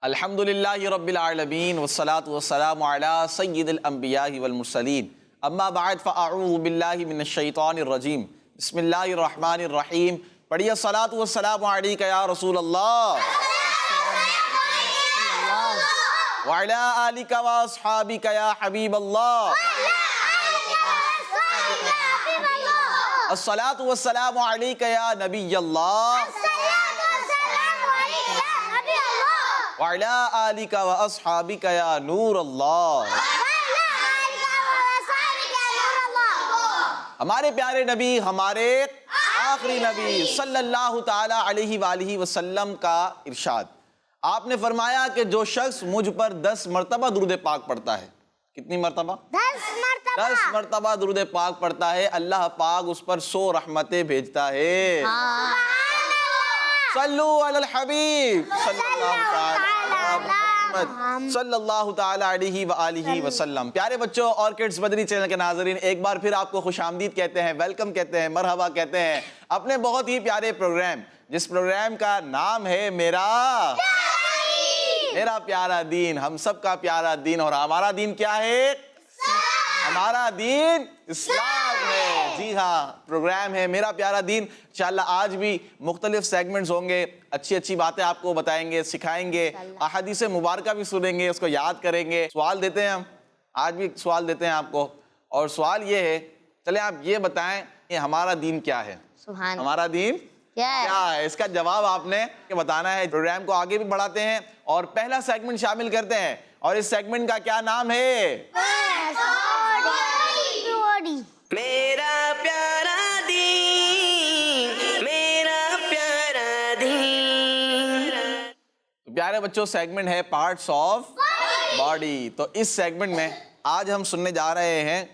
الحمدللہ رب العالمین والصلاة والسلام علی سید الانبیاء والمرسلین اما بعد فاعوذ باللہ من الشیطان الرجیم بسم اللہ الرحمن الرحیم. پڑھیے الصلاة والسلام علیک یا رسول اللہ وعلی آلک واصحابک یا حبیب اللہ. الصلاة والسلام علیک یا نبی اللہ وعلی آلک واصحابک یا نور اللہ. ہمارے پیارے نبی، ہمارے آخری نبی صلی اللہ تعالی علیہ وآلہ وسلم کا ارشاد. آپ نے فرمایا کہ جو شخص مجھ پر 10 مرتبہ درود پاک پڑھتا ہے، کتنی مرتبہ؟ 10 مرتبہ درود پاک پڑھتا ہے، اللہ پاک اس پر 100 رحمتیں بھیجتا ہے. صلو علی الحبیب صلی اللہ تعالی علیہ وآلہ وسلم. پیارے بچوں اور کڈز مدنی چینل کے ناظرین، ایک بار پھر آپ کو خوش آمدید کہتے ہیں، ویلکم کہتے ہیں، مرحبا کہتے ہیں اپنے بہت ہی پیارے پروگرام، جس پروگرام کا نام ہے میرا پیارا دین، ہم سب کا پیارا دین. اور ہمارا دین کیا ہے؟ ہمارا دین اسلام ہے. جی ہاں، پروگرام ہے میرا پیارا دین. انشاءاللہ آج بھی مختلف سیگمنٹس ہوں گے، اچھی باتیں آپ کو بتائیں گے، سکھائیں گے، احادیث مبارکہ بھی سنیں گے، اس کو یاد کریں گے. سوال دیتے ہیں ہم، آج بھی سوال دیتے ہیں آپ کو، اور سوال یہ ہے، چلیں آپ یہ بتائیں کہ ہمارا دین کیا ہے؟ ہمارا دین کیا ہے؟ اس کا جواب آپ نے بتانا ہے. پروگرام کو آگے بھی بڑھاتے ہیں اور پہلا سیگمنٹ شامل کرتے ہیں، اور اس سیگمنٹ کا کیا نام ہے؟ میرا پیارا دین، میرا پیارا دین. پیارے بچوں، سیگمنٹ ہے پارٹس آف باڈی. تو اس سیگمنٹ میں آج ہم سننے جا رہے ہیں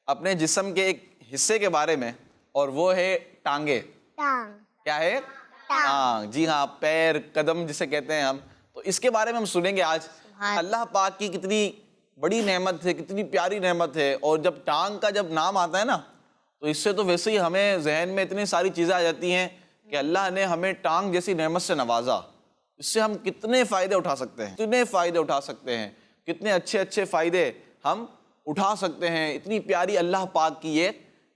اپنے جسم کے ایک حصے کے بارے میں، اور وہ ہے ٹانگیں. کیا ہے؟ ٹانگ. جی ہاں، پیر، قدم جسے کہتے ہیں ہم. تو اس کے بارے میں ہم سنیں گے آج. اللہ پاک کی کتنی بڑی نعمت ہے، کتنی پیاری نعمت ہے. اور جب ٹانگ کا جب نام آتا ہے نا، تو اس سے تو ویسے ہی ہمیں ذہن میں اتنی ساری چیزیں آ جاتی ہیں کہ اللہ نے ہمیں ٹانگ جیسی نعمت سے نوازا. اس سے ہم کتنے فائدے اٹھا سکتے ہیں، کتنے اچھے فائدے ہم اٹھا سکتے ہیں. اتنی پیاری اللہ پاک کی یہ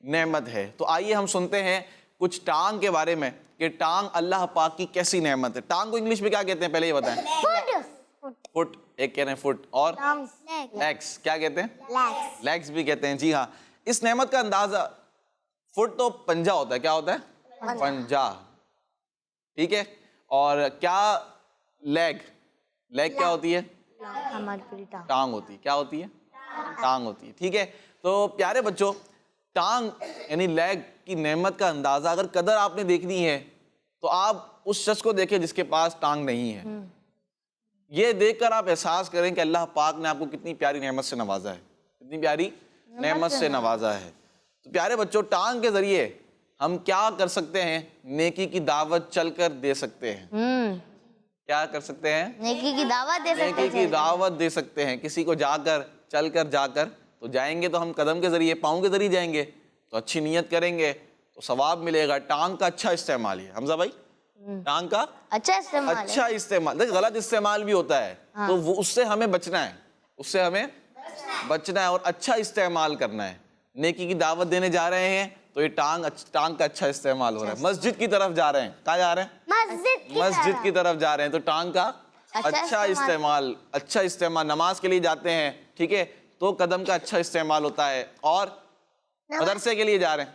نعمت ہے. تو آئیے ہم سنتے ہیں کچھ ٹانگ کے بارے میں کہ ٹانگ اللہ پاک کی کیسی نعمت ہے. ٹانگ کو انگلش میں کیا کہتے ہیں؟ پہلے یہ بتائیں. فٹ، ایک کہہ رہے ہیں فٹ، اور لیگس کیا کہتے ہیں؟ لیگس بھی کہتے ہیں. جی ہاں، اس نعمت کا اندازہ، فٹ تو پنجہ ہوتا ہے. کیا ہوتا ہے؟ پنجہ. ٹھیک ہے. اور کیا لیگ کیا ہوتی ہے؟ ٹانگ ہوتی ہے. کیا ہوتی ہے؟ ٹانگ ہوتی ہے. ٹھیک ہے. تو پیارے بچوں، ٹانگ یعنی لیگ کی نعمت کا اندازہ، اگر قدر آپ نے دیکھنی ہے تو آپ اس شخص کو دیکھیں جس کے پاس ٹانگ نہیں ہے. یہ دیکھ کر آپ احساس کریں کہ اللہ پاک نے آپ کو کتنی پیاری نعمت سے نوازا ہے، کتنی پیاری نعمت سے نوازا ہے. تو پیارے بچوں، ٹانگ کے ذریعے ہم کیا کر سکتے ہیں؟ نیکی کی دعوت چل کر دے سکتے ہیں. کیا کر سکتے ہیں؟ نیکی کی دعوت دے سکتے ہیں. نیکی کی دعوت دے سکتے ہیں. کسی کو چل کر تو جائیں گے تو ہم قدم کے ذریعے، پاؤں کے ذریعے جائیں گے تو اچھی نیت کریں گے تو ثواب ملے گا. ٹانگ کا اچھا استعمال ہے حمزہ بھائی، ٹانگ کا اچھا استعمال. دیکھ، غلط استعمال بھی ہوتا ہے، تو وہ اس سے ہمیں بچنا ہے، اور اچھا استعمال کرنا ہے. نیکی کی دعوت دینے جا رہے ہیں تو یہ ٹانگ کا اچھا استعمال ہو رہا ہے. مسجد کی طرف جا رہے ہیں، کہاں جا رہے ہیں؟ مسجد کی طرف جا رہے ہیں تو ٹانگ کا اچھا استعمال. نماز کے لیے جاتے ہیں، ٹھیک ہے، تو قدم کا اچھا استعمال ہوتا ہے. اور مدرسے کے لیے جا رہے ہیں،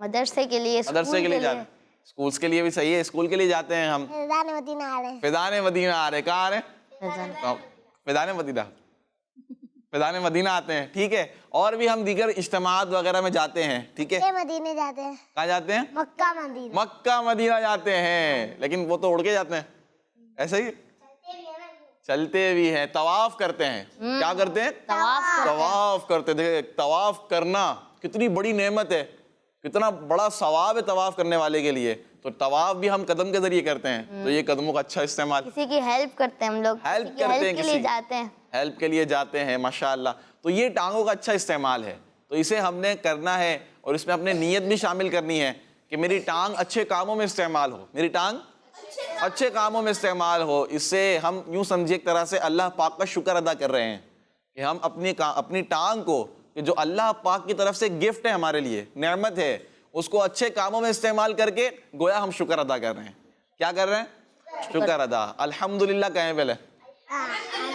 مدرسے کے لیے جا رہے ہیں، اسکولس کے لیے بھی صحیح ہے، اسکول کے لیے جاتے ہیں ہم. فیضان مدینہ آ رہے. کہاں آ رہے ہیں؟ فیضان مدینہ آتے ہیں. ٹھیک ہے. اور بھی ہم دیگر اجتماعات وغیرہ میں جاتے ہیں. ٹھیک ہے. مدینے جاتے ہیں. کہاں جاتے ہیں؟ مکہ مدینہ جاتے ہیں. لیکن وہ تو اڑ کے جاتے ہیں، ایسے ہی چلتے بھی ہیں. طواف کرتے ہیں. کیا کرتے ہیں؟ طواف کرتے ہیں. طواف کرنا کتنی بڑی نعمت ہے، کتنا بڑا ثواب ہے طواف کرنے والے کے لیے. تو طواف بھی ہم قدم کے ذریعے کرتے ہیں، تو یہ قدموں کا اچھا استعمال. کسی کی ہیلپ کرتے ہیں ہم لوگ، ہیلپ کرتے ہیں، ہیلپ کے لیے جاتے ہیں. ماشاءاللہ. تو یہ ٹانگوں کا اچھا استعمال ہے، تو اسے ہم نے کرنا ہے، اور اس میں اپنے نیت بھی شامل کرنی ہے کہ میری ٹانگ اچھے کاموں میں استعمال ہو، میری ٹانگ اچھے کاموں میں استعمال ہو. اس سے ہم یوں سمجھے ایک طرح سے اللہ پاک کا شکر ادا کر رہے ہیں کہ ہم اپنی ٹانگ کو کہ جو اللہ پاک کی طرف سے گفٹ ہے ہمارے لیے, نعمت ہے, اس کو اچھے کاموں میں استعمال کر کے گویا ہم شکر ادا کر رہے ہیں. کیا کر رہے ہیں؟ شکر ادا. الحمدللہ کہیں پہلے,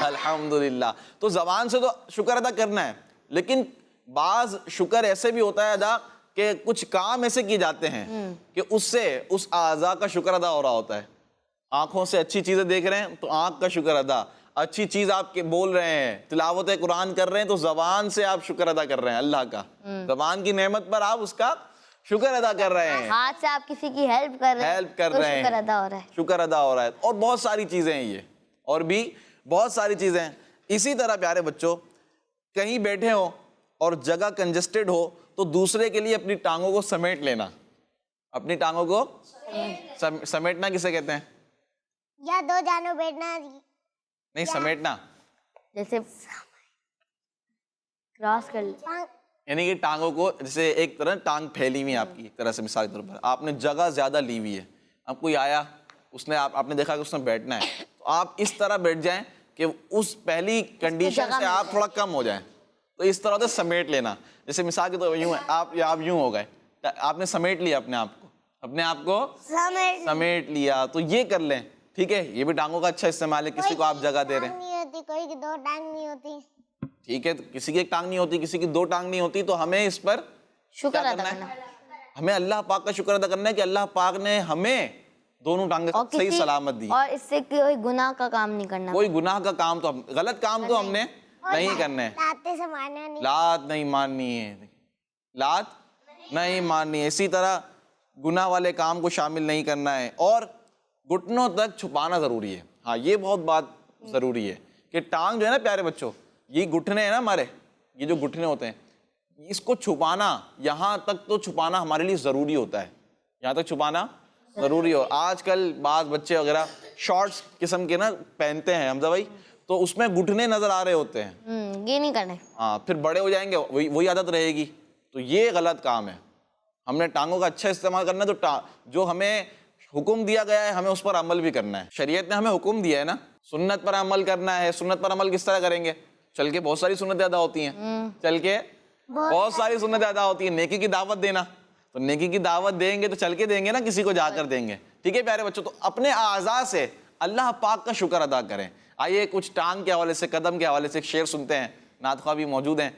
الحمدللہ. تو زبان سے تو شکر ادا کرنا ہے, لیکن بعض شکر ایسے بھی ہوتا ہے ادا کہ کچھ کام ایسے کیے جاتے ہیں کہ اس سے اس اعضاء کا شکر ادا ہو رہا ہوتا ہے. آنکھوں سے اچھی چیزیں دیکھ رہے ہیں تو آنکھ کا شکر ادا, اچھی چیز آپ کے بول رہے ہیں, تلاوت قرآن کر رہے ہیں تو زبان سے آپ شکر ادا کر رہے ہیں اللہ کا, زبان کی نعمت پر آپ اس کا شکر ادا کر رہے ہیں. ہاتھ سے آپ کسی کی ہیلپ کر رہے ہیں, شکر ادا ہو رہا ہے, شکر ادا ہو رہا ہے. اور بہت ساری چیزیں ہیں یہ, اور بھی بہت ساری چیزیں ہیں. اسی طرح پیارے بچوں, کہیں بیٹھے ہو اور جگہ کنجسٹڈ ہو تو دوسرے کے لیے اپنی ٹانگوں کو سمیٹ لینا. اپنی ٹانگوں کو سمیٹنا کسے کہتے ہیں؟ یا دو جانوں بیٹھنا نہیں, سمیٹنا جیسے کراس کر لیں, یعنی کہ ٹانگوں کو جیسے ایک طرح ٹانگ پھیلی ہوئی ہے آپ کی, ایک طرح سے مثال کے طور پر آپ نے جگہ زیادہ لی ہوئی ہے, اب کوئی آیا, اس نے آپ نے دیکھا کہ اس نے بیٹھنا ہے, تو آپ اس طرح بیٹھ جائیں کہ اس پہلی کنڈیشن سے آپ تھوڑا کم ہو جائیں. تو اس طرح سے سمیٹ لینا. جیسے مثال کے طور پر یوں ہے, آپ یوں ہو گئے, آپ نے سمیٹ لیا اپنے آپ کو سمیٹ لیا. تو یہ کر لیں, ٹھیک ہے. یہ بھی ٹانگوں کا اچھا استعمال ہے. کسی کو آپ جگہ دے رہے ہیں, کوئی کی دو ٹانگ نہیں ہوتی, ٹھیک ہے, کسی کی ایک ٹانگ نہیں ہوتی, کسی کی دو ٹانگ نہیں ہوتی, تو ہمیں اس پر شکر ادا کرنا, ہمیں اللہ پاک کا شکر ادا کرنا ہے کہ اللہ پاک نے ہمیں دونوں ٹانگیں صحیح سلامت دی. اور اس سے کوئی گناہ کا کام نہیں کرنا, کوئی گناہ کا کام تو غلط کام تو ہم نے نہیں کرنا ہے. لات نہیں ماننی ہے, لات نہیں ماننی ہے. اسی طرح گناہ والے کام کو شامل نہیں کرنا ہے, اور گھٹنوں تک چھپانا ضروری ہے. ہاں, یہ بہت بات ضروری ہے کہ ٹانگ جو ہے نا پیارے بچوں, یہ گھٹنے ہیں نا ہمارے, یہ جو گھٹنے ہوتے ہیں, اس کو چھپانا, یہاں تک تو چھپانا ہمارے لیے ضروری ہوتا ہے, یہاں تک چھپانا ضروری ہو. آج کل بعض بچے وغیرہ شارٹس قسم کے نا پہنتے ہیں حمزہ بھائی, تو اس میں گھٹنے نظر آ رہے ہوتے ہیں, یہ نہیں کرنا. ہاں, پھر بڑے ہو جائیں گے وہی عادت رہے گی, تو یہ غلط کام ہے. ہم نے ٹانگوں کا اچھا استعمال کرنا ہے, تو جو ہمیں حکم دیا گیا ہے ہمیں اس پر عمل بھی کرنا ہے. شریعت نے ہمیں حکم دیا ہے نا, سنت پر عمل کرنا ہے. سنت پر عمل کس طرح کریں گے؟ چل کے بہت ساری سنتیں ادا ہوتی ہیں, چل کے بہت ساری سنتیں ادا ہوتی ہیں. نیکی کی دعوت دینا, تو نیکی کی دعوت دیں گے تو چل کے دیں گے نا, کسی کو جا کر دیں گے. ٹھیک ہے پیارے بچوں, تو اپنے اعضاء سے اللہ پاک کا شکر ادا کریں. آئیے کچھ ٹانگ کے حوالے سے, قدم کے حوالے سے ایک شعر سنتے ہیں. نعت خواہ بھی موجود ہیں.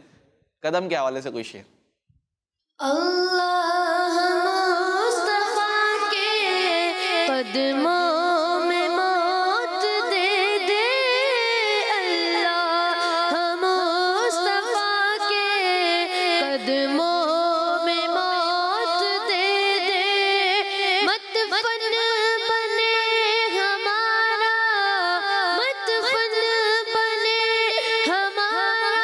قدم کے حوالے سے کوئی شعر. اللہ مصطفیٰ کے قدموں میں موت دے دے, اللہ مصطفیٰ کے قدموں میں موت دے دے. مت فن بنے ہمارا, مت فن بنے ہمارا,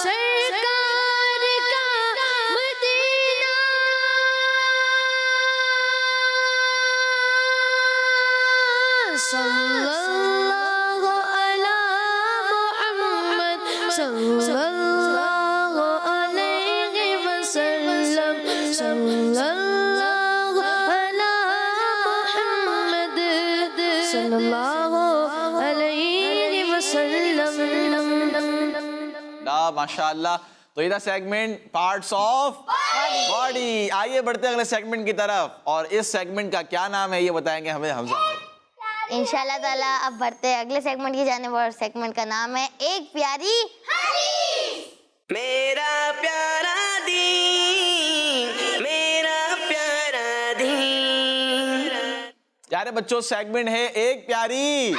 سرکار کا مدینہ, صلی اللہ علی محمد, صلی اللہ علیہ وسلم, صلی اللہ علی محمد, صلی اللہ علیہ وسلم. ماشاء اللہ. تو یہ سیگمنٹ پارٹس آف باڈی. آئیے بڑھتے ہیں اگلے سیگمنٹ کی طرف, اور اس سیگمنٹ کا کیا نام ہے یہ بتائیں گے ہمیں حمزہ. انشاءاللہ تعالیٰ اب بڑھتے ہیں اگلے سیگمنٹ کی جانب, اور سیگمنٹ کا نام ہے ایک پیاری حدیث. میرا پیارا دین, میرا پیارا دین. پیارے بچوں, سیگمنٹ ہے ایک پیاری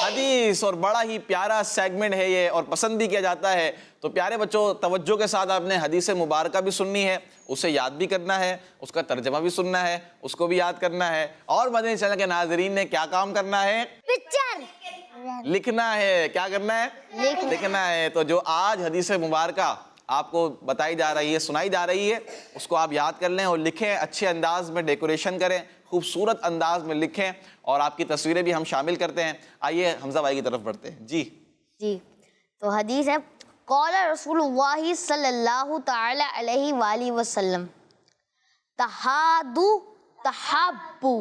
حدیث, اور بڑا ہی پیارا سیگمنٹ ہے یہ, اور پسند بھی کیا جاتا ہے. تو پیارے بچوں, توجہ کے ساتھ آپ نے حدیث مبارکہ بھی سننی ہے, اسے یاد بھی کرنا ہے, اس کا ترجمہ بھی سننا ہے, اس کو بھی یاد کرنا ہے, اور مدنی چینل کے ناظرین نے کیا کام کرنا ہے؟ پکچر لکھنا ہے. کیا کرنا ہے؟ لکھنا ہے. تو جو آج حدیث مبارکہ آپ کو بتائی جا رہی ہے, سنائی جا رہی ہے, اس کو آپ یاد کر لیں اور لکھیں. اچھے انداز میں ڈیکوریشن کریں, خوبصورت انداز میں لکھیں, اور آپ کی تصویریں بھی ہم شامل کرتے ہیں. آئیے حمزہ بھائی کی طرف بڑھتے ہیں. جی, تو حدیث ہے, قال رسول اللہ صلی اللہ تعالی علیہ وآلہ وسلم, تحادو تحابو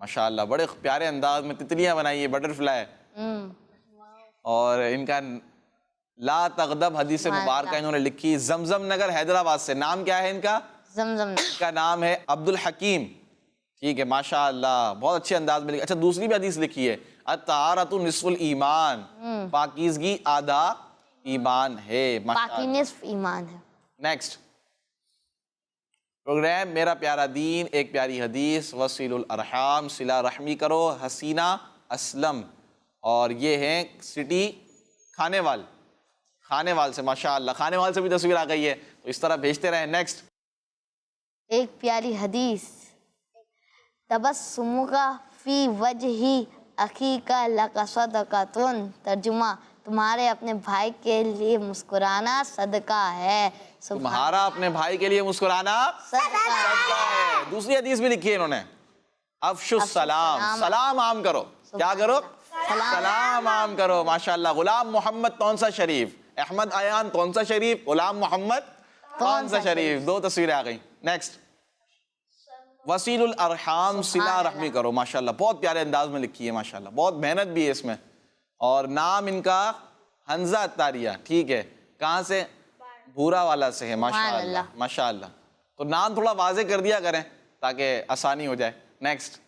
ماشاءاللہ بڑے پیارے انداز میں تتلیاں بنائی ہیں, بٹر فلائی. اور ان کا لا تغضب حدیث مبارکہ انہوں نے لکھی زمزم نگر حیدرآباد سے. نام کیا ہے ان کا؟ زمزم. ان کا نام ہے عبد الحکیم. ٹھیک ہے, ماشاءاللہ بہت اچھے انداز میں لکھی. اچھا دوسری بھی حدیث لکھی ہے الطہارۃ نصف الایمان, پاکیزگی آدھا ایمان ہے. باقی نصف ایمان ہے. نیکسٹ پروگرام میرا پیارا دین ایک پیاری حدیث, وصیل الارحام, صلہ رحمی کرو. حسینہ اسلم, اور یہ ہیں سٹی کھانے وال سے. ماشاءاللہ کھانے وال سے بھی تصویر آ گئی ہے, تو اس طرح بھیجتے رہیں. نیکسٹ ایک پیاری حدیث تبسمک فی وجہی اخیک لک صدقۃ. ترجمہ تمہارے اپنے بھائی کے لیے مسکرانا صدقہ ہے. تمہارا اپنے بھائی کے لیے مسکرانا صدقہ ہے. دوسری حدیث بھی لکھی ہے انہوں نے افشوا السلام, سلام عام کرو. کیا کرو؟ سلام عام کرو. ماشاءاللہ غلام محمد تونسا شریف, احمد ایان تونسا شریف, غلام محمد تونسا شریف, دو تصویریں آ گئیں. نیکسٹ وصیل الارحام, صلہ رحمی کرو. ماشاءاللہ بہت پیارے انداز میں لکھی ہے, ماشاءاللہ بہت محنت بھی ہے اس میں. اور نام ان کا حنزہ اتاریہ. ٹھیک ہے, کہاں سے؟ بھورا والا سے ہے. ماشاءاللہ ماشاءاللہ. تو نام تھوڑا واضح کر دیا کریں تاکہ آسانی ہو جائے. نیکسٹ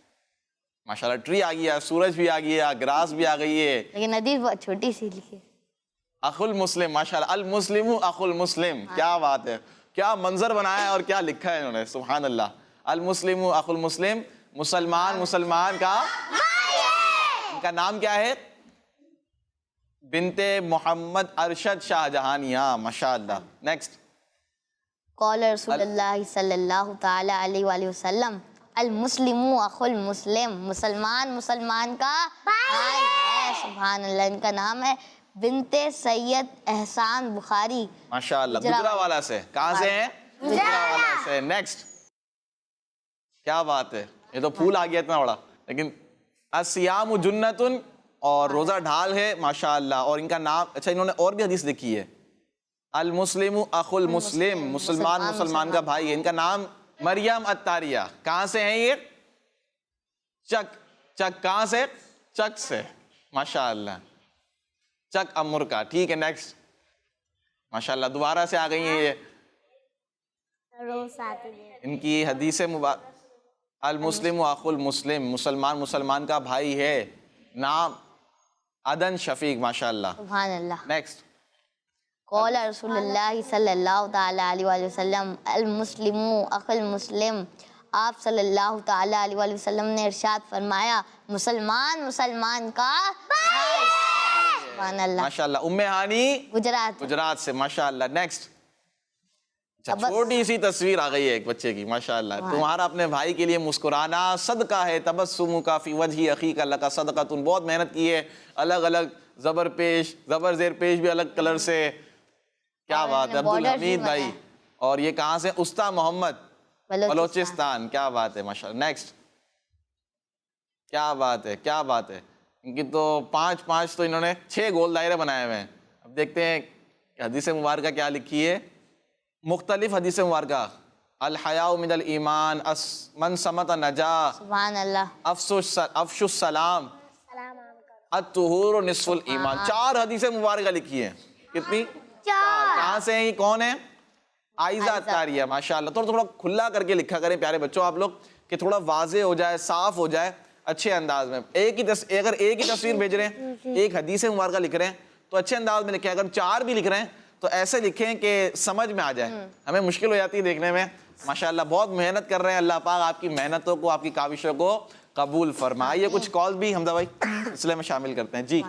ماشاءاللہ ٹری آ گیا, سورج بھی آ گیا, گراس بھی آ گئی ہے. لیکن حدیث بہت چھوٹی سی لکھی. اخو المسلم, ماشاءاللہ المسلم اخو المسلم. کیا بات ہے, کیا منظر بنایا ہے اور کیا لکھا ہے انہوں نے, سبحان اللہ. المسلم اخو المسلم, مسلمان کا ان کا نام کیا ہے؟ بنت محمد ارشد شاہ جہانیاں. ماشاءاللہ. نیکسٹ قال رسول اللہ صلی اللہ تعالی علیہ وآلہ وسلم المسلم اخو المسلم, مسلمان کا بھائی ہے. سبحان اللہ. ان کا نام ہے بنت سید احسان بخاری. ماشاءاللہ گجرانوالہ سے. کہاں سے ہیں؟ گجرانوالہ سے. نیکسٹ کیا بات ہے, یہ تو پھول آ گیا اتنا بڑا. لیکن الصیام جنۃ, اور روزہ ڈھال ہے. ماشاءاللہ. اور ان کا نام, اچھا انہوں نے اور بھی حدیث لکھی ہے المسلم اخو المسلم, مسلمان کا بھائی ہے. ان کا نام مریم اتاریہ. کہاں سے ہیں یہ؟ چک کہاں سے؟ چک سے. ماشاءاللہ چک امر کا. ٹھیک ہے. نیکسٹ ماشاءاللہ دوبارہ سے آ گئی ہیں یہ. ان کی حدیث مبارک المسلم اخو المسلم, مسلمان کا بھائی ہے. نام عدن شفیق. ماشاءاللہ سبحان اللہ. نیکسٹ قال رسول اللہ صلی اللہ تعالی علیہ وآلہ وسلم المسلم اخو المسلم. آپ صلی اللہ تعالی علیہ وآلہ وسلم نے ارشاد فرمایا مسلمان کا بھائی ہے. سبحان اللہ. ماشاءاللہ ام ہانی گجرات سے. ماشاءاللہ. نیکسٹ چھوٹی سی تصویر آ گئی ہے ایک بچے کی. ماشاءاللہ تمہارا اپنے بھائی کے لیے مسکرانا صدقہ ہے. تبسمک فی وجہ اخیک لک صدقۃ. بہت محنت کی ہے, الگ الگ زبر زیر پیش بھی الگ کلر سے. کیا بات ہے. عبدالحمید بھائی, اور یہ کہاں سے؟ استا محمد, بلوچستان. کیا بات ہے. ماشاءاللہ. نیکسٹ کیا بات ہے. ان کی تو 5 تو انہوں نے 6 گول دائرے بنائے ہوئے ہیں. اب دیکھتے ہیں حدیث مبارکہ کیا لکھی ہے. مختلف حدیث مبارکہ الحیاء من الایمان, من صمت نجا, سبحان اللہ. افشوا السلام, الطہور نصف الایمان. 4 حدیث مبارکہ لکھی ہیں. کتنی؟ 4. کہاں سے ہیں یہ؟ کون ہیں؟ عائزہ اتاریہ. ماشاءاللہ. تھوڑا کھلا کر کے لکھا کریں پیارے بچوں آپ لوگ, کہ تھوڑا واضح ہو جائے, صاف ہو جائے, اچھے انداز میں. اگر ایک ہی تصویر بھیج رہے ہیں, ایک حدیث مبارکہ لکھ رہے ہیں, تو اچھے انداز میں لکھیں. اگر 4 بھی لکھ رہے ہیں تو ایسے لکھیں کہ سمجھ میں آ جائے. ہمیں مشکل ہو جاتی ہے دیکھنے میں. ماشاءاللہ بہت محنت کر رہے ہیں. اللہ پاک آپ کی محنتوں کو, آپ کی کاوشوں کو قبول فرمائے. یہ کچھ کال بھی حمزہ بھائی سلسلے میں شامل کرتے ہیں. جی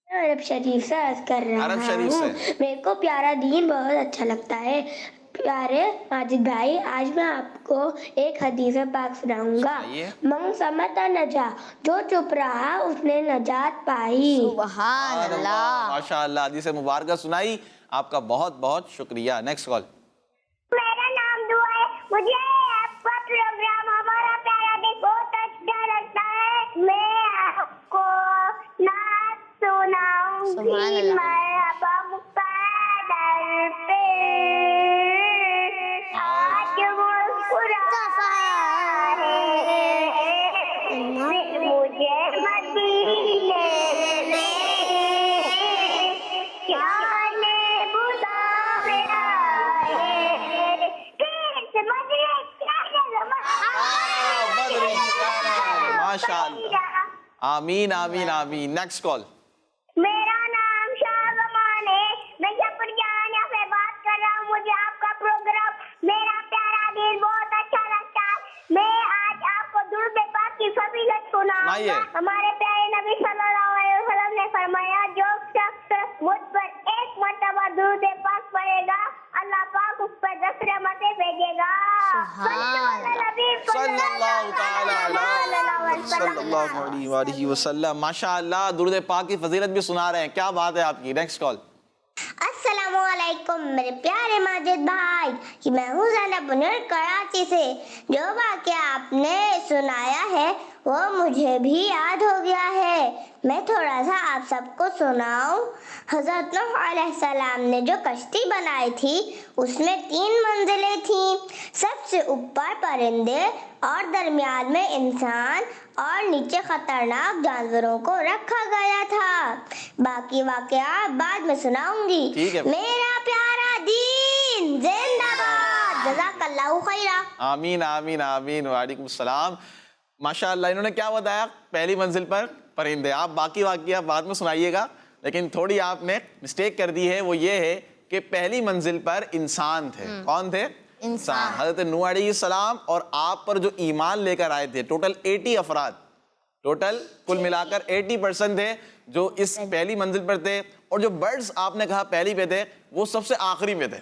عرب شریف سے عرض کر رہا عرب شریف سے. میرے کو پیارا دین بہت اچھا لگتا ہے. پیارے ماجد بھائی, آج میں آپ کو ایک حدیث پاک سناؤں گا. من سمت نجا, جو چپ رہا اس نے نجات پائی. سبحان اللہ. ماشاءاللہ حدیث مبارکہ سنائی, آپ کا بہت بہت شکریہ. Next call. میرا نام دعا ہے. مجھے آپ کا پروگرام ہمارا پیارا دین بہت اچھا لگتا ہے. میں آپ کو نعت سناؤں سبحان گی. اللہ. مرحبا مقدر پہ آج مسکرا ہے آمین آمین آمین. Next call. میرا نام شاہ زمان ہے, میں جعفر جہانیہ سے بات کر رہا ہوں. مجھے آپ کا پروگرام میرا پیارا دین بہت اچھا لگتا ہے. میں آج آپ کو درود پاک کی فضیلت سناؤں گا. ہمارے پیارے نبی صلی اللہ علیہ وسلم نے فرمایا, جو شخص مجھ پر ایک مرتبہ درود پاک پڑھے گا, اللہ پاک اس پر 10 رحمتیں بھیجے گا. صلی اللہ علیہ وآلہ وسلم. ماشاء اللہ, درود پاک کی فضیلت بھی سنا رہے ہیں. کیا بات ہے آپ کی. Next call. السلام علیکم میرے پیارے ماجد بھائی, میں ہوں زینب منیر کراچی سے. جو واقعہ آپ نے سنایا ہے وہ مجھے بھی یاد ہو گیا ہے. میں تھوڑا سا آپ سب کو سناؤں. حضرت نوح علیہ السلام نے جو کشتی بنائی تھی اس میں 3 منزلیں تھیں. سب سے اوپر پرندے اور درمیان میں انسان اور نیچے خطرناک جانوروں کو رکھا گیا تھا. باقی واقعات بعد میں سناؤں گی. میرا پیارا دین زندہ باد. جزاک اللہ خیرہ. آمین آمین آمین. وعلیکم السلام. ماشاء اللہ, انہوں نے کیا بتایا, پہلی منزل پر پرندے. آپ باقی واقعہ بعد میں سنائیے گا, لیکن تھوڑی آپ نے مسٹیک کر دی ہے. وہ یہ ہے کہ پہلی منزل پر انسان تھے. کون تھے؟ انسان. حضرت نوح علیہ السلام اور آپ پر جو ایمان لے کر آئے تھے, ٹوٹل 80 افراد, ٹوٹل کل ملا کر 80% تھے جو اس پہلی منزل پر تھے. اور جو برڈز آپ نے کہا پہلی پہ تھے, وہ سب سے آخری میں تھے.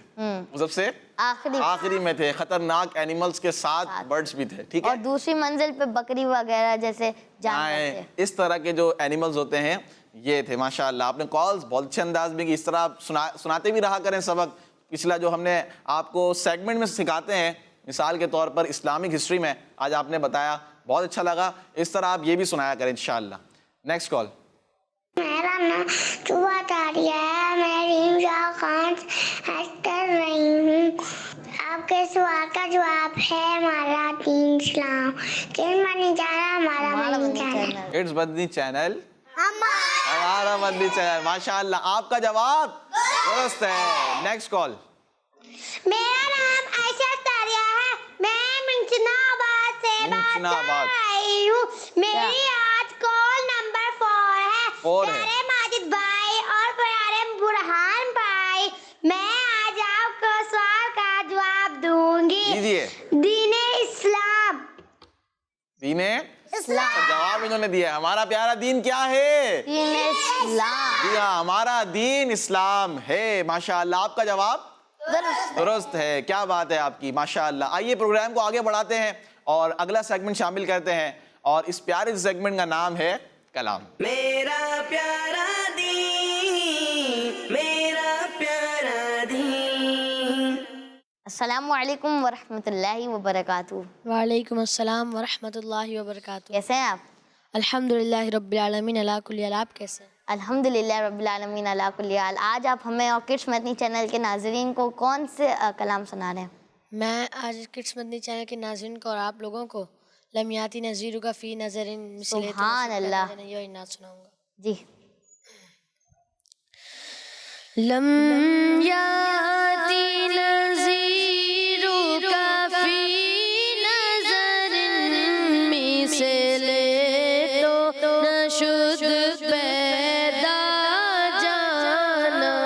وہ سب سے آخری میں تھے. خطرناک اینیملز کے ساتھ برڈز بھی تھے. ٹھیک ہے. اور دوسری منزل پہ بکری وغیرہ جیسے جانور تھے. اس طرح کے جو اینیملز ہوتے ہیں یہ تھے. ماشاءاللہ, آپ نے کالز بہت اچھے انداز میں کی. اس طرح آپ سناتے بھی رہا کریں سبق. پچھلا جو ہم نے آپ کو سیگمنٹ میں سکھاتے ہیں, مثال کے طور پر اسلامک ہسٹری میں آج آپ نے بتایا, بہت اچھا لگا. اس طرح آپ یہ بھی سنایا کریں انشاءاللہ. Next call. میرا نام صبح تاریہ ہے, میں ریم شاہ خان کر رہی ہوں. آپ کے سوال کا جواب ہے ہمارا دین اسلام. کن مانی جانا ہمارا مانی جانا. اٹس بدنی چینل, ہمارا مدنی چینل. ماشاءاللہ, آپ کا جواب درست ہے. Next call. میرا نام عائشہ تاریہ ہے, میں منچنا آباد سے بات کر رہی ہوں. میری آج کال نمبر 4 ہے. پیارے ماجد بھائی اور پیارے برہان بھائی, میں آج آپ کو سوال کا جواب دوں گی. دین اسلام. دین اسلام. جواب انہوں نے دیا. ہمارا پیارا دین کیا ہے؟ دین اسلام. جی ہاں, ہمارا دین اسلام ہے. ماشاءاللہ, آپ کا جواب درست ہے. کیا بات ہے آپ کی. ماشاءاللہ. آئیے پروگرام کو آگے بڑھاتے ہیں اور اگلا سیگمنٹ شامل کرتے ہیں, اور اس پیارے سیگمنٹ کا نام ہے کلام. میرا پیارا دین, میرا پیارا دین. السلام علیکم ورحمۃ اللہ وبرکاتہ. وعلیکم السلام ورحمۃ اللہ وبرکاتہ. کیسے ہیں آپ؟ الحمدللہ رب العالمین علی کل حال. آپ کیسے ہیں؟ الحمدللہ رب العالمین علی کل حال. آج آپ ہمیں اور کڈس مدنی چینل کے ناظرین کو کون سے کلام سنا رہے ہیں؟ میں آج کڈس مدنی چینل کے ناظرین کو اور آپ لوگوں کو لمیاتی نظیر کا فی نظرین سبحان اللہ یہ نعت سناؤں گا. جی. لم یاتی نظیر کا فی نظر مثل تو نشد پیدا جانا.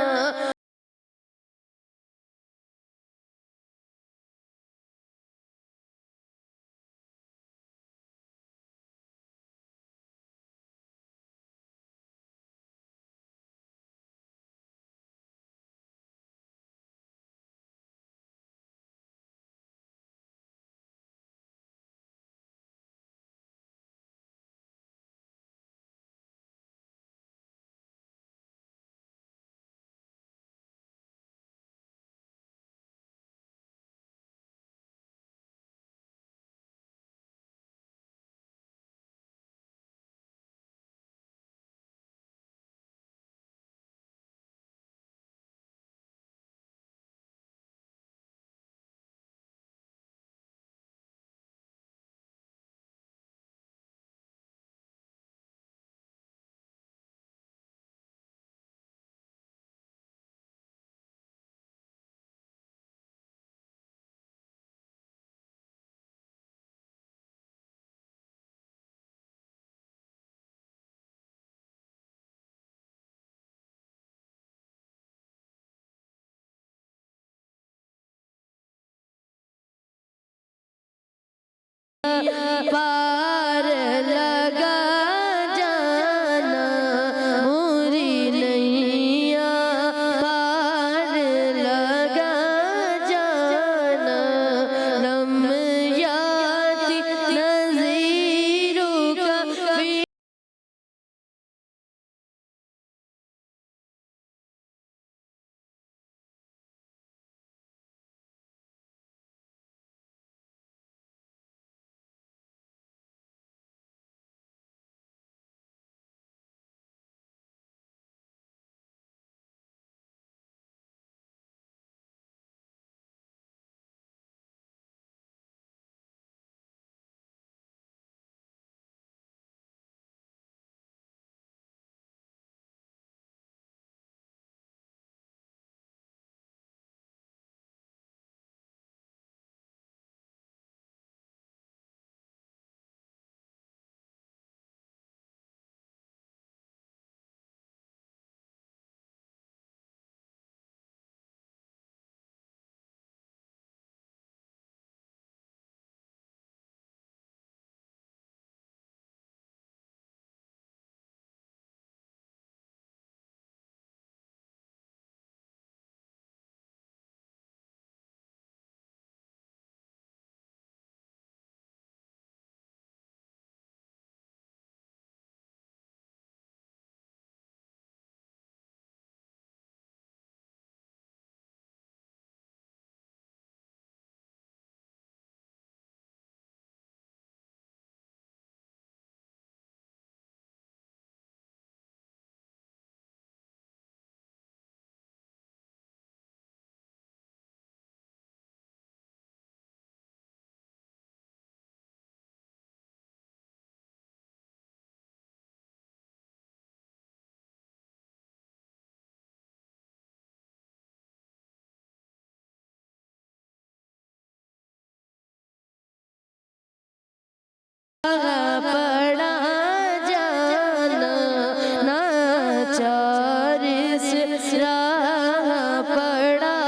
راہ پڑا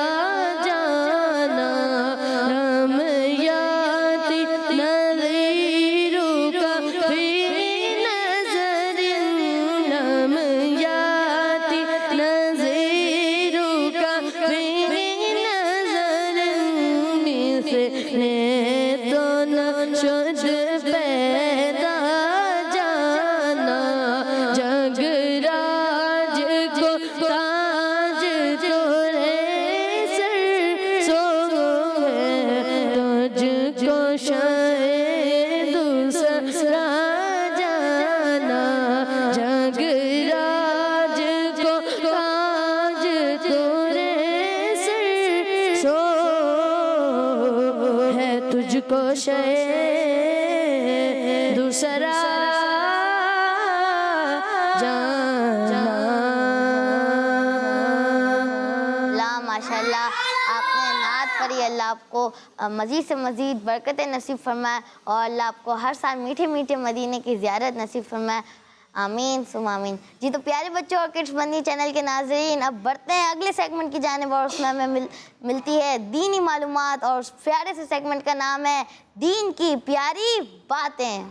جانا رمیاتی نظیروں کا فی نظر رمیاتی نظیروں کا فی نظر مثل تو نہ شد پیدا جانا جگ راج کو تاج تورے سر سو ہے تجھ کو شاید دوسرا جانا جگ راج کو تاج تورے سر سو ہے تجھ کو شاید دوسرا اللہ ماشاء اللہ آپ نے نعت پڑھی. اللہ آپ کو مزید سے مزید برکتیں نصیب فرمائے اور اللہ آپ کو ہر سال میٹھے میٹھے مدینے کی زیارت نصیب فرمائے. آمین ثم آمین. جی تو پیارے بچوں اور کڈس بندی چینل کے ناظرین، اب بڑھتے ہیں اگلے سیگمنٹ کی جانب اور اس میں ہمیں ملتی ہے دینی معلومات اور اس پیارے سے سیگمنٹ کا نام ہے دین کی پیاری باتیں.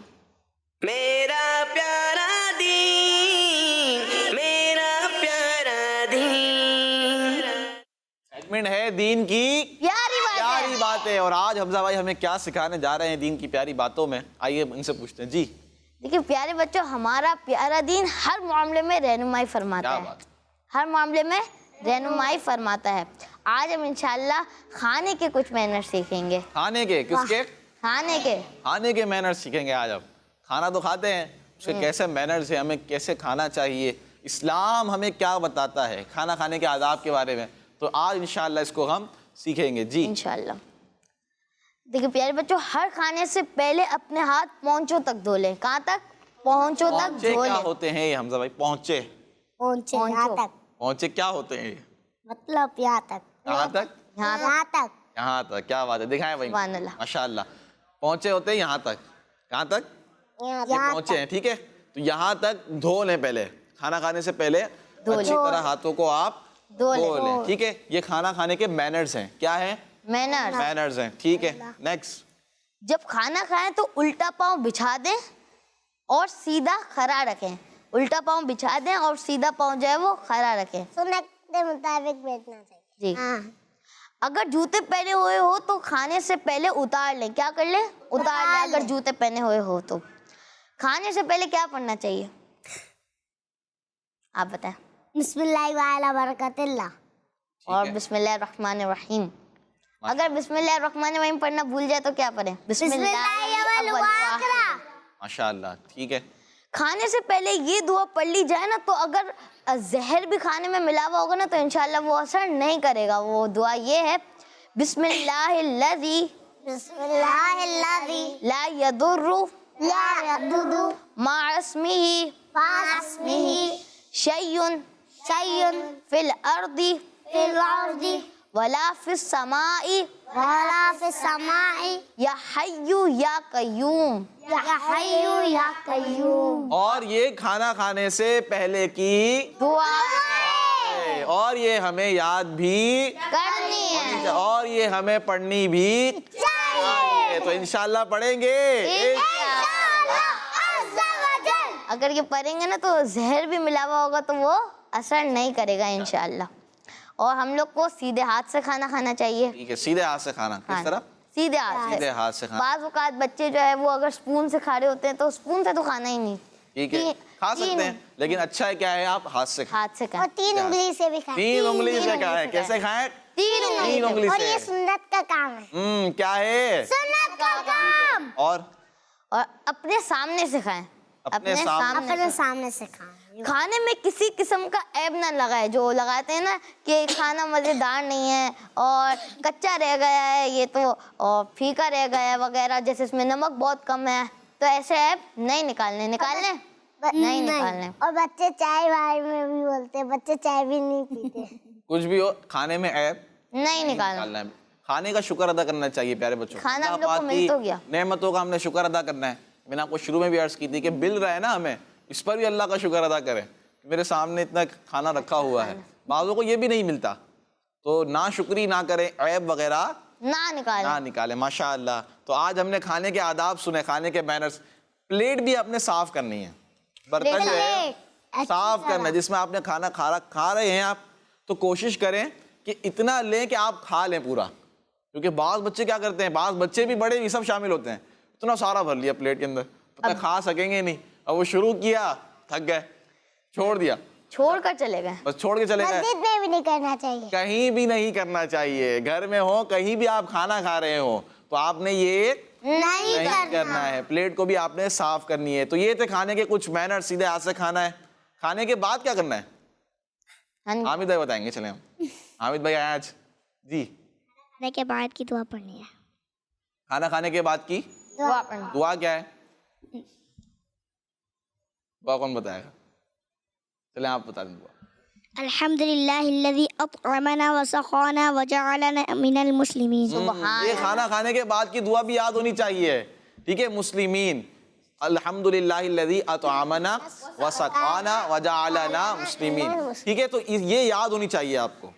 میرا پیارا دین، میرا پیارا دین. سیگمنٹ ہے دین کی پیاری پیاری باتیں، اور آج حمزہ بھائی ہمیں کیا سکھانے جا رہے ہیں دین کی پیاری باتوں میں؟ آئیے ان سے پوچھتے ہیں. جی دیکھیے پیارے بچوں، ہمارا پیارا دین ہر معاملے میں رہنمائی فرماتا کیا ہے، بات. ہر معاملے میں رہنمائی فرماتا ہے. آج ہم انشاءاللہ کھانے کے کچھ مینرز سیکھیں گے. کھانے کے کس کے؟ کھانے کے مینرز سیکھیں گے. آج ہم کھانا تو کھاتے ہیں، اس کے کیسے مینرز ہیں، ہمیں کیسے کھانا چاہیے، اسلام ہمیں کیا بتاتا ہے کھانا کھانے کے آداب کے بارے میں، تو آج انشاءاللہ اس کو ہم سیکھیں گے. جی انشاءاللہ. دیکھیے پیارے بچوں، ہر کھانے سے پہلے اپنے ہاتھ پہنچوں تک دھو لیں. کہاں تک؟ پہنچوں تک پہنچے دھو کیا لیں. ہوتے ہیں یہ حمزہ بھائی؟ پہنچے یہاں تک پہنچے کیا ہوتے ہیں یہ؟ مطلب یہاں تک کہاں تک؟ یہاں تک یہاں تک. کیا بات ہے، دکھائیں بھائی. سبحان اللہ. ماشاءاللہ. پہنچے ہوتے ہیں یہاں تک. کہاں تک؟ یہ پہنچے ہیں. ٹھیک ہے، تو یہاں تک دھو لیں. پہلے کھانا کھانے سے پہلے اچھی طرح ہاتھوں کو آپ دھو لیں. ٹھیک ہے، یہ کھانا کھانے کے مینرز ہیں. کیا ہیں؟ مینرز ہیں. ٹھیک ہے، نیکسٹ. جب کھانا کھائیں تو الٹا پاؤں بچھا دیں اور سیدھا کھڑا رکھیں. الٹا پاؤں بچھا دیں اور سیدھا پاؤں جو ہے وہ کھڑا رکھیں. سنت کے مطابق بیٹھنا چاہیے. جی. اگر جوتے پہنے ہوئے ہو تو کھانے سے پہلے اتار لیں. کیا کر لیں؟ اتار لیں. اگر جوتے پہنے ہوئے ہو تو کھانے سے پہلے کیا پڑھنا چاہیے؟ آپ بتائیں. بسم اللہ وعلی برکت اللہ. اور بسم اللہ الرحمن الرحیم. اگر بسم اللہ الرحمن الرحیم پڑھنا بھول جائے تو کیا پڑھیں؟ بسم اللہ اول وآخر. ماشاءاللہ. ٹھیک ہے. کھانے سے پہلے یہ دعا پڑھ لی جائے نا، تو اگر زہر بھی کھانے میں ملا ہوا ہوگا نا تو انشاءاللہ وہ اثر نہیں کرے گا. وہ دعا یہ ہے، بسم اللہ الذی بسم اللہ الذی لا یضر لا یضر مع اسمہ مع اسمہ شیء شیء فی الارض فی الارض ولا فی السماء ولا فی السماء یا حی یا قیوم. یا حی یا قیوم. اور یہ کھانا کھانے سے پہلے کی دعا ہے، اور یہ ہمیں یاد بھی کرنی ہے. اور یہ ہمیں پڑھنی بھی چاہیے. تو انشاءاللہ پڑھیں گے. اگر یہ پڑھیں گے نا تو زہر بھی ملا ہوا ہوگا تو وہ اثر نہیں کرے گا انشاءاللہ. اور ہم لوگ کو سیدھے ہاتھ سے کھانا کھانا چاہیے. ٹھیک ہے، سیدھے ہاتھ سے کھانا. کس طرح؟ سیدھے ہاتھ سیدھے ہاتھ سے کھانا. بعض اوقات بچے جو ہے وہ اگر سپون سے کھا رہے ہوتے ہیں تو سپون سے تو کھانا ہی نہیں. ٹھیک ہے، کھا سکتے ہیں، لیکن اچھا ہے کیا ہے آپ ہاتھ سے کھائیں. ہاتھ سے اور کھائیں. 3 انگلی سے بھی کھائیں. 3 انگلی سے کھائیں. کیسے کھائیں؟ 3 انگلی اور سے. یہ سنت کا کام ہے. کیا ہے؟ سنت کا کام. اور اپنے سامنے سے کھائیں. اپنے سامنے. اپنے سامنے سے کھائیں. کھانے میں کسی قسم کا عیب نہ لگائے. جو لگاتے ہیں نا کہ کھانا مزیدار نہیں ہے اور کچا رہ گیا ہے یہ تو اور پھیکا رہ گیا ہے وغیرہ، جیسے اس میں نمک بہت کم ہے، تو ایسے عیب نہیں نکالنے. نہیں نکالنے. اور بچے چائے وائے میں بھی بولتے ہیں، بچے چائے بھی نہیں پیتے. کچھ بھی ہو، کھانے میں عیب نہیں نکالنا. نکالنا ہے. کھانے کا شکر ادا کرنا چاہیے پیارے بچوں. کھانا ہم اللہ لوگ کو پاک مل کی تو گیا. نعمتوں کا ہم نے شکر ادا کرنا ہے. میں نے آپ کو شروع میں بھی عرض کی تھی کہ مل رہا ہے نا ہمیں، اس پر بھی اللہ کا شکر ادا کریں. میرے سامنے اتنا کھانا رکھا ہوا ہے، بعضوں کو یہ بھی نہیں ملتا، تو نا شکری نہ کریں، عیب وغیرہ نہ نکالیں. ماشاء اللہ. تو آج ہم نے کھانے کے آداب سنے، کھانے کے مینرز. پلیٹ بھی آپ نے صاف کرنی ہے، برتن جو ہے صاف کرنا ہے. جس میں آپ نے کھانا کھا رہے ہیں آپ، تو کوشش کریں کہ اتنا لیں کہ آپ کھا لیں پورا. کیونکہ بعض بچے کیا کرتے ہیں، بعض بچے بھی بڑے بھی سب شامل ہوتے ہیں، اتنا سارا بھر لیا پلیٹ کے اندر، پتہ کھا سکیں گے نہیں. اب وہ شروع کیا، تھک گئے، چھوڑ دیا، چھوڑ کر چلے گئے. بس چھوڑ کے چلے گئے. مسجد میں بھی نہیں کرنا چاہیے. کہیں بھی نہیں کرنا چاہیے. گھر میں ہو، کہیں بھی آپ کھانا کھا رہے ہو، تو آپ نے یہ نہیں کرنا ہے. پلیٹ کو بھی آپ نے صاف کرنی ہے. تو یہ تھے کھانے کے کچھ مینر. سیدھے ہاتھ سے کھانا ہے. کھانے کے بعد کیا کرنا ہے؟ حامد بھائی بتائیں گے. چلیں ہم، حامد بھائی آئے آج. جی، کھانے کے بعد کی دعا پڑھنی ہے. کھانا کھانے کے بعد کی دعا پڑھنا. دعا کیا ہے؟ دعا کون بتائے گا؟ چلیں آپ بتا دیں. دعا الحمد للہ الذی اطعمنا وسقانا وجعلنا من المسلمین. یہ کھانا کھانے کے بعد کی دعا بھی یاد ہونی چاہیے. ٹھیک ہے، مسلمین. الحمدللہ الذی اطعمنا وسقانا وجعلنا مسلمین. ٹھیک ہے، تو یہ یاد ہونی چاہیے آپ کو.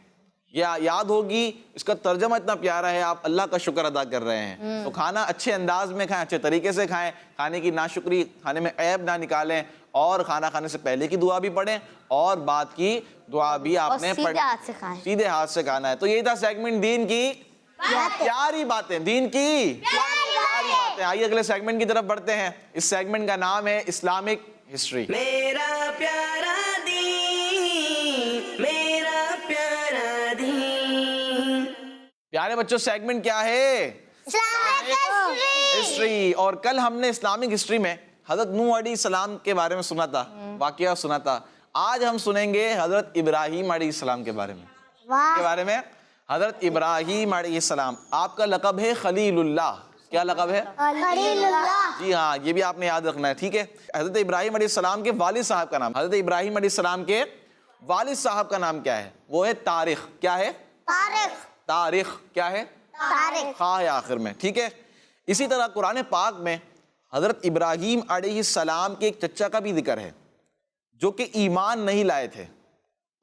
یہ یاد ہوگی. اس کا ترجمہ اتنا پیارا ہے، آپ اللہ کا شکر ادا کر رہے ہیں. تو کھانا اچھے انداز میں کھائیں، اچھے طریقے سے کھائیں. کھانے کی ناشکری، کھانے میں عیب نہ نکالیں. اور کھانا کھانے سے پہلے کی دعا بھی پڑھیں، اور بعد کی دعا بھی آپ نے سیدھے ہاتھ سے کھائیں. سیدھے ہاتھ سے کھانا ہے. تو یہی تھا سیگمنٹ دین کی پیاری باتیں. دین کی پیاری باتیں. آئیے اگلے سیگمنٹ کی طرف بڑھتے ہیں. اس سیگمنٹ کا نام ہے اسلامک ہسٹری. میرا پیارا دین، میرا پیارا دین. پیارے بچوں، سیگمنٹ کیا ہے؟ ہسٹری. اور کل ہم نے اسلامک ہسٹری میں حضرت نوح علیہ السلام کے بارے میں سنا تھا، واقعہ سنا تھا. آج ہم سنیں گے حضرت ابراہیم علیہ السلام کے بارے میں. حضرت ابراہیم علیہ السلام، آپ کا لقب ہے خلیل اللہ. کیا لقب ہے؟ خلیل اللہ. جی ہاں، یہ بھی آپ نے یاد رکھنا ہے. ٹھیک ہے. حضرت ابراہیم علیہ السلام کے والد صاحب کا نام، حضرت ابراہیم علیہ السلام کے والد صاحب کا نام کیا ہے؟ وہ ہے طارق. کیا ہے؟ طارق. کیا ہے؟ خواہ ہے آخر میں. ٹھیک ہے. اسی طرح قرآن پاک میں حضرت ابراہیم علیہ السلام کے ایک چچا کا بھی ذکر ہے جو کہ ایمان نہیں لائے تھے،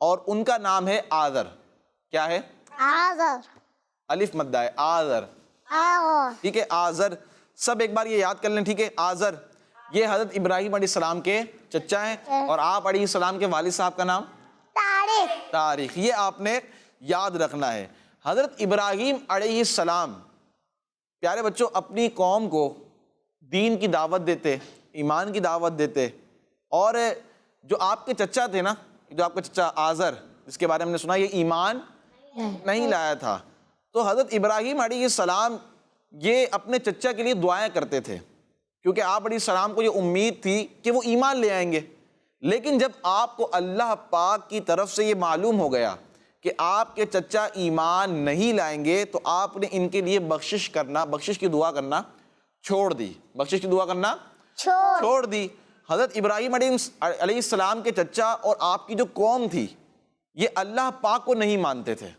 اور ان کا نام ہے آذر. کیا ہے؟ الف مدہ ہے، آذر. ٹھیک ہے، آذر. سب ایک بار یہ یاد کر لیں. ٹھیک ہے، آذر یہ حضرت ابراہیم علیہ السلام کے چچا ہیں، اور آپ علیہ السلام کے والد صاحب کا نام طارق. یہ آپ نے یاد رکھنا ہے. حضرت ابراہیم علیہ السلام پیارے بچوں اپنی قوم کو دین کی دعوت دیتے، ایمان کی دعوت دیتے. اور جو آپ کے چچا تھے نا، جو آپ کا چچا آذر جس کے بارے میں نے سنا یہ ایمان نہیں لایا تھا، تو حضرت ابراہیم علیہ السلام یہ اپنے چچا کے لیے دعائیں کرتے تھے، کیونکہ آپ علیہ السلام کو یہ امید تھی کہ وہ ایمان لے آئیں گے. لیکن جب آپ کو اللہ پاک کی طرف سے یہ معلوم ہو گیا کہ آپ کے چچا ایمان نہیں لائیں گے، تو آپ نے ان کے لیے بخشش کی دعا کرنا چھوڑ دی. بخشش کی دعا کرنا چھوڑ دی. حضرت ابراہیم علیہ السلام کے چچا اور آپ کی جو قوم تھی یہ اللہ پاک کو نہیں مانتے تھے.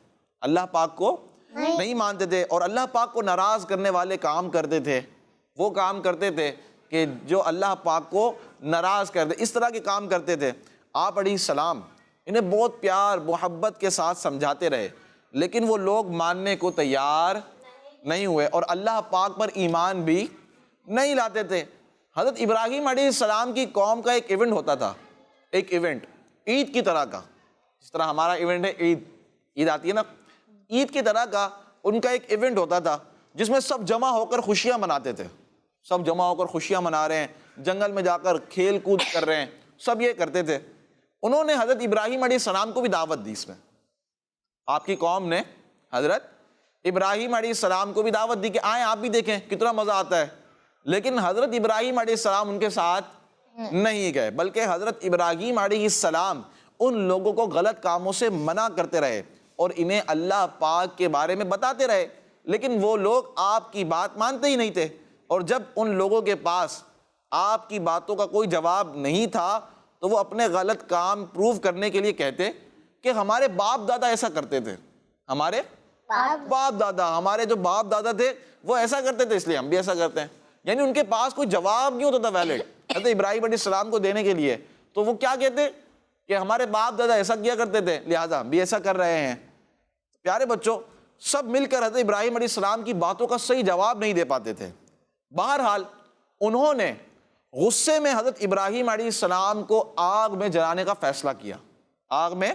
اللہ پاک کو نہیں مانتے تھے، اور اللہ پاک کو ناراض کرنے والے کام کرتے تھے. وہ کام کرتے تھے کہ جو اللہ پاک کو ناراض کر دے، اس طرح کے کام کرتے تھے. آپ علیہ السلام انہیں بہت پیار محبت کے ساتھ سمجھاتے رہے، لیکن وہ لوگ ماننے کو تیار نہیں ہوئے، اور اللہ پاک پر ایمان بھی نہیں لاتے تھے. حضرت ابراہیم علیہ السلام کی قوم کا ایک ایونٹ ہوتا تھا، ایک ایونٹ عید کی طرح کا. جس طرح ہمارا ایونٹ ہے عید آتی ہے نا، عید کی طرح کا ان کا ایک ایونٹ ہوتا تھا جس میں سب جمع ہو کر خوشیاں مناتے تھے. سب جمع ہو کر خوشیاں منا رہے ہیں، جنگل میں جا کر کھیل کود کر رہے ہیں، سب یہ کرتے تھے. انہوں نے حضرت ابراہیم علیہ السلام کو بھی دعوت دی. اس میں آپ کی قوم نے حضرت ابراہیم علیہ السلام کو بھی دعوت دی کہ آئیں آپ بھی دیکھیں کتنا مزہ آتا ہے. لیکن حضرت ابراہیم علیہ السلام ان کے ساتھ نہیں گئے، بلکہ حضرت ابراہیم علیہ السلام ان لوگوں کو غلط کاموں سے منع کرتے رہے اور انہیں اللہ پاک کے بارے میں بتاتے رہے. لیکن وہ لوگ آپ کی بات مانتے ہی نہیں تھے، اور جب ان لوگوں کے پاس آپ کی باتوں کا کوئی جواب نہیں تھا تو وہ اپنے غلط کام پروف کرنے کے لیے کہتے کہ ہمارے باپ دادا ایسا کرتے تھے، ہمارے باپ دادا، ہمارے جو باپ دادا تھے وہ ایسا کرتے تھے، اس لیے ہم بھی ایسا کرتے ہیں. یعنی ان کے پاس کوئی جواب نہیں ہوتا تھا ویلڈ حضرت ابراہیم علیہ السلام کو دینے کے لیے. تو وہ کیا کہتے کہ ہمارے باپ دادا ایسا کیا کرتے تھے لہٰذا بھی ایسا کر رہے ہیں. پیارے بچوں سب مل کر حضرت ابراہیم علیہ السلام کی باتوں کا صحیح جواب نہیں دے پاتے تھے. بہرحال انہوں نے غصے میں حضرت ابراہیم علیہ السلام کو آگ میں جلانے کا فیصلہ کیا. آگ میں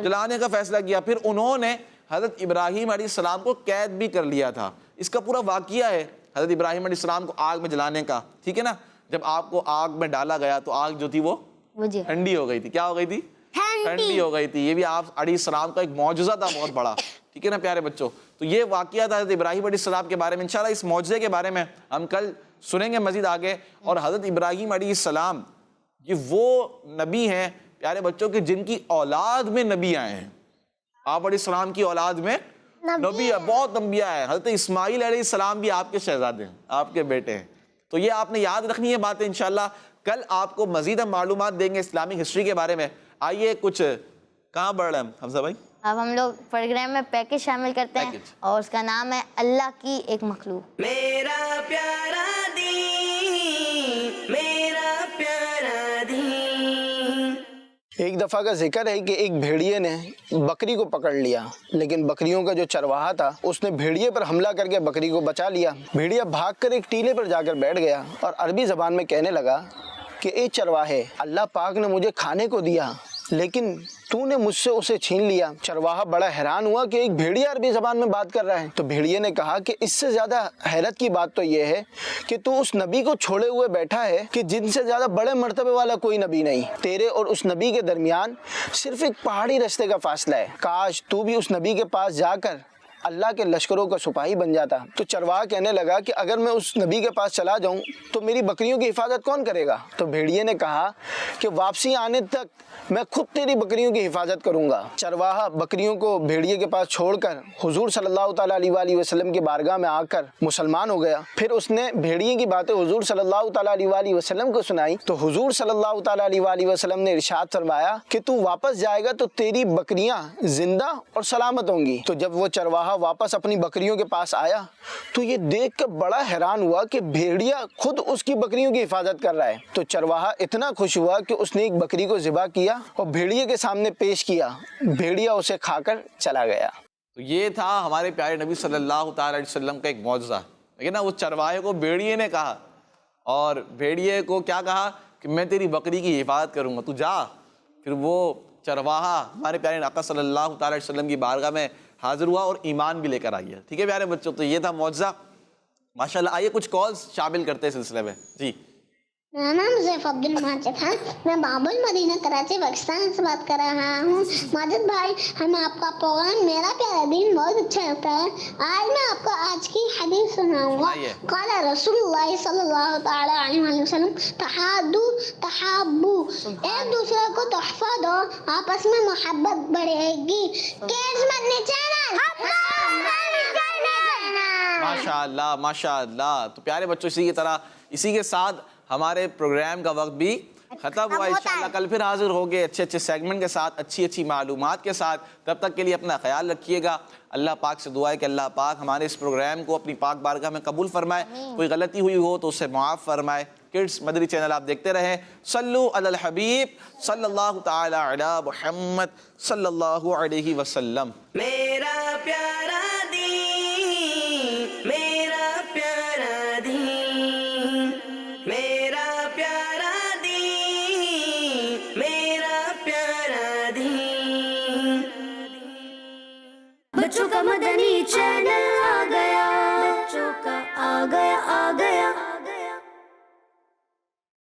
جلانے کا فیصلہ کیا. پھر انہوں نے حضرت ابراہیم علیہ السلام کو قید بھی کر لیا تھا. اس کا پورا واقعہ ہے حضرت ابراہیم علیہ السلام کو آگ میں جلانے کا, ٹھیک ہے نا. جب آپ کو آگ میں ڈالا گیا تو آگ جو تھی وہ ٹھنڈی ہو گئی تھی. کیا ہو گئی تھی؟ ٹھنڈی ہو گئی تھی. یہ بھی آپ علیہ السلام کا ایک معجزہ تھا بہت بڑا, ٹھیک ہے نا پیارے بچوں. تو یہ واقعہ تھا حضرت ابراہیم علیہ السلام کے بارے میں. انشاءاللہ اس معجزے کے بارے میں ہم کل سنیں گے مزید آگے. اور حضرت ابراہیم علیہ السلام یہ وہ نبی ہیں پیارے بچوں کہ جن کی اولاد میں نبی آئے ہیں. آپ علیہ السلام کی اولاد میں نبی ہے, بہت انبیاء ہیں. حضرت اسماعیل علیہ السلام بھی آپ کے شہزادے ہیں, آپ کے بیٹے ہیں. تو یہ آپ نے یاد رکھنی ہے باتیں. انشاءاللہ کل آپ کو مزید ہم معلومات دیں گے اسلامک ہسٹری کے بارے میں. آئیے کچھ کہاں بڑھ رہے ہیں حمزہ بھائی؟ اب ہم لوگ پروگرام میں پیکج شامل کرتے ہیں اور اس کا نام ہے اللہ کی ایک مخلوق. میرا پیارا دین, میرا پیارا دین. ایک دفعہ کا ذکر ہے کہ ایک بھیڑیے نے بکری کو پکڑ لیا, لیکن بکریوں کا جو چرواہا تھا اس نے بھیڑیے پر حملہ کر کے بکری کو بچا لیا. بھیڑیا بھاگ کر ایک ٹیلے پر جا کر بیٹھ گیا اور عربی زبان میں کہنے لگا کہ اے چرواہے, اللہ پاک نے مجھے کھانے کو دیا لیکن تو نے مجھ سے اسے چھین لیا. چرواہا بڑا حیران ہوا کہ ایک بھیڑیا عربی زبان میں بات کر رہا ہے. تو بھیڑیے نے کہا کہ اس سے زیادہ حیرت کی بات تو یہ ہے کہ تو اس نبی کو چھوڑے ہوئے بیٹھا ہے کہ جن سے زیادہ بڑے مرتبے والا کوئی نبی نہیں. تیرے اور اس نبی کے درمیان صرف ایک پہاڑی رستے کا فاصلہ ہے. کاش تو بھی اس نبی کے پاس جا کر اللہ کے لشکروں کا سپاہی بن جاتا. تو چرواہا کہنے لگا کہ اگر میں اس نبی کے پاس چلا جاؤں تو میری بکریوں کی حفاظت کون کرے گا؟ تو بھیڑیے نے کہا کہ واپسی آنے تک میں خود تیری بکریوں کی حفاظت کروں گا. چرواہا بکریوں کو بھیڑیے کے پاس چھوڑ کر حضور صلی اللہ تعالیٰ علیہ وآلہ وسلم کی بارگاہ میں آ کر مسلمان ہو گیا. پھر اس نے بھیڑیے کی باتیں حضور صلی اللہ تعالیٰ علیہ وآلہ وسلم کو سنائی. تو حضور صلی اللہ تعالیٰ علیہ وآلہ وسلم نے ارشاد فرمایا کہ تو واپس جائے گا تو تیری بکریاں زندہ اور سلامت ہوں گی. تو جب وہ چرواہا واپس اپنی بکریوں کے پاس آیا تو یہ دیکھ کر بڑا حیران ہوا کہ بھیڑیا خود اس کی بکریوں کی حفاظت کر رہا ہے. تو چرواہا اتنا خوش ہوا کہ اس نے ایک بکری کو ذبح کیا اور بھیڑیے کے سامنے پیش کیا. بھیڑیا اسے کھا کر چلا گیا. تو یہ تھا ہمارے پیارے نبی صلی اللہ تعالیٰ علیہ وسلم کا ایک معجزہ. لیکن نا وہ چرواہے کو بھیڑیے نے کہا, اور بھیڑیے کو کیا کہا کہ میں تیری بکری کی حفاظت کروں گا, تو جا. پھر وہ چرواہا ہمارے پیارے آقا صلی اللہ تعالیٰ علیہ وسلم کی بارگاہ میں حاضر ہوا اور ایمان بھی لے کر آئی ہے. ٹھیک ہے پیارے بچوں, تو یہ تھا معجزہ ماشاءاللہ. آئیے کچھ کالز شامل کرتے ہیں سلسلے میں. جی میرا نام زیف عبد الماجد ہے. میں باب المدینہ کراچی پاکستان سے بات کر رہا ہوں. ماجد بھائی, ہمیں آپ کا پروگرام میرا پیارا دین بہت اچھا لگتا ہے. آج میں آپ کو آج کی حدیث سناؤں گا. قال رسول اللہ صلی اللہ تعالی علیہ وسلم تحادو تحابو, ایک دوسرے کو تحفہ دو, آپس میں محبت بڑھے گی. کیس مدنی چینل ماشاءاللہ ماشاءاللہ. تو پیارے بچوں اسی کی طرح اسی کے ساتھ ہمارے پروگرام کا وقت بھی ختم ہوا. انشاءاللہ کل پھر حاضر ہوگے اچھے اچھے سیگمنٹ کے ساتھ, اچھی اچھی معلومات کے ساتھ. تب تک کے لیے اپنا خیال رکھیے گا. اللہ پاک سے دعا ہے کہ اللہ پاک ہمارے اس پروگرام کو اپنی پاک بارگاہ میں قبول فرمائے. کوئی غلطی ہوئی ہو تو اسے معاف فرمائے. کڈس مدری چینل آپ دیکھتے رہیں. صلو علی الحبیب صلی اللہ تعالی علی محمد صلی اللہ علیہ وسلم. میرا پیارا دین, میرا پیارا دین, میرا پیارا دین, میرا پیارا دین. بچوں کا مدنی چینل آ گیا.